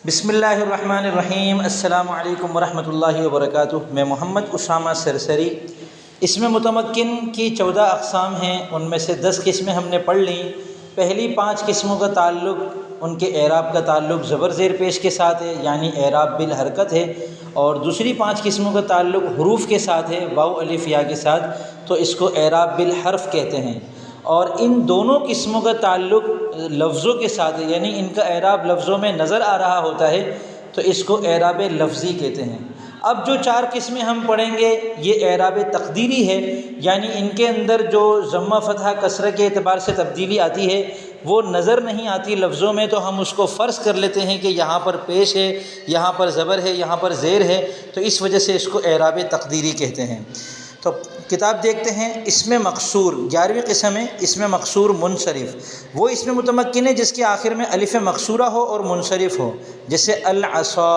بسم اللہ الرحمن الرحیم۔ السلام علیکم ورحمۃ اللہ وبرکاتہ۔ میں محمد اسامہ سرسری۔ اسم متمکن کی 14 اقسام ہیں، ان میں سے 10 قسمیں ہم نے پڑھ لیں۔ پہلی 5 قسموں کا تعلق ان کے اعراب کا تعلق زبر زیر پیش کے ساتھ ہے، یعنی اعراب بالحرکت ہے، اور دوسری 5 قسموں کا تعلق حروف کے ساتھ ہے، واو الف یا کے ساتھ، تو اس کو اعراب بالحرف کہتے ہیں۔ اور ان دونوں قسموں کا تعلق لفظوں کے ساتھ ہے، یعنی ان کا اعراب لفظوں میں نظر آ رہا ہوتا ہے، تو اس کو اعراب لفظی کہتے ہیں۔ اب جو 4 قسمیں ہم پڑھیں گے یہ اعراب تقدیری ہے، یعنی ان کے اندر جو ضمہ فتحہ کسرہ کے اعتبار سے تبدیلی آتی ہے وہ نظر نہیں آتی لفظوں میں، تو ہم اس کو فرض کر لیتے ہیں کہ یہاں پر پیش ہے، یہاں پر زبر ہے، یہاں پر زیر ہے، تو اس وجہ سے اس کو اعراب تقدیری کہتے ہیں۔ تو کتاب دیکھتے ہیں۔ اسم مقصور 11ویں قسم ہے، اسم مقصور منصرف۔ وہ اسم متمکن ہے جس کے آخر میں الف مقصورہ ہو اور منصرف ہو، جیسے العصا۔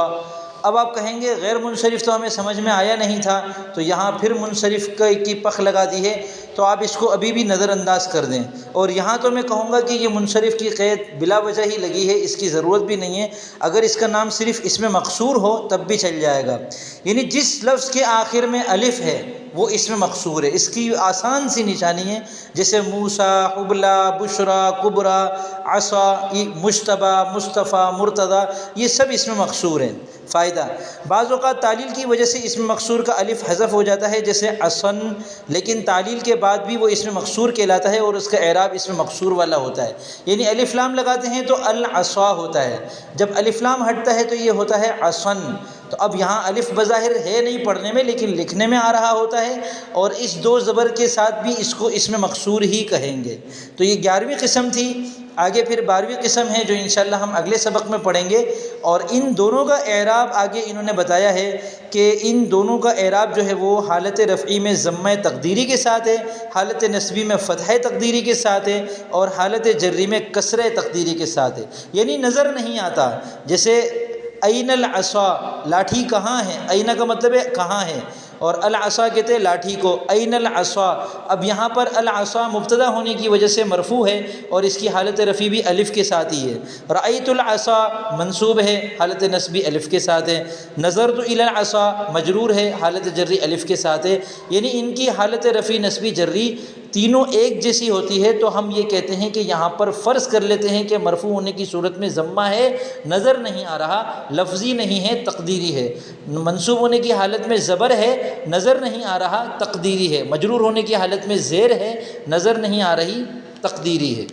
اب آپ کہیں گے غیر منصرف تو ہمیں سمجھ میں آیا نہیں تھا، تو یہاں پھر منصرف کی پخ لگا دی ہے، تو آپ اس کو ابھی بھی نظر انداز کر دیں۔ اور یہاں تو میں کہوں گا کہ یہ منصرف کی قید بلا وجہ ہی لگی ہے، اس کی ضرورت بھی نہیں ہے۔ اگر اس کا نام صرف اسم مقصور ہو تب بھی چل جائے گا، یعنی جس لفظ کے آخر میں الف ہے وہ اسم مقصور ہے۔ اس کی آسان سی نشانی ہے، جیسے موسیٰ، حبلہ، بشرا، کبرا، عصا، مجتبیٰ، مصطفیٰ، مرتضیٰ، یہ سب اسم مقصور ہیں۔ فائدہ: بعض اوقات تعلیل کی وجہ سے اسم مقصور کا الف حذف ہو جاتا ہے، جیسے عصن، لیکن تعلیل کے بعد بھی وہ اسم مقصور کہلاتا ہے اور اس کا اعراب اسم مقصور والا ہوتا ہے، یعنی الف لام لگاتے ہیں تو العصا ہوتا ہے، جب الف لام ہٹتا ہے تو یہ ہوتا ہے عصن۔ تو اب یہاں الف بظاہر ہے نہیں پڑھنے میں، لیکن لکھنے میں آ رہا ہوتا ہے، اور اس 2 زبر کے ساتھ بھی اس کو اسم مقصور ہی کہیں گے۔ تو یہ 11ویں قسم تھی۔ آگے پھر 12ویں قسم ہے جو انشاءاللہ ہم اگلے سبق میں پڑھیں گے، اور ان دونوں کا اعراب آگے انہوں نے بتایا ہے کہ ان دونوں کا اعراب جو ہے وہ حالت رفعی میں ضمہ تقدیری کے ساتھ ہے، حالت نصبی میں فتحہ تقدیری کے ساتھ ہے، اور حالت جری میں کسرہ تقدیری کے ساتھ ہے، یعنی نظر نہیں آتا۔ جیسے این العصا، لاٹھی کہاں ہے؟ این کا مطلب ہے کہاں ہے، اور العصا کہتے ہیں لاٹھی کو۔ این العصا، اب یہاں پر العصا مبتدا ہونے کی وجہ سے مرفوع ہے، اور اس کی حالت رفعی بھی الف کے ساتھ ہی ہے۔ رأیت العصا منصوب ہے، حالت نصبی الف کے ساتھ ہے۔ نظرت الی العصا مجرور ہے، حالت جری الف کے ساتھ ہے، یعنی ان کی حالت رفعی نصبی جری تینوں ایک جیسی ہوتی ہے، تو ہم یہ کہتے ہیں کہ یہاں پر فرض کر لیتے ہیں کہ مرفوع ہونے کی صورت میں ضمہ ہے، نظر نہیں آ رہا، لفظی نہیں ہے، تقدیری ہے۔ منصوب ہونے کی حالت میں زبر ہے، نظر نہیں آ رہا، تقدیری ہے۔ مجرور ہونے کی حالت میں زیر ہے، نظر نہیں آ رہی، تقدیری ہے۔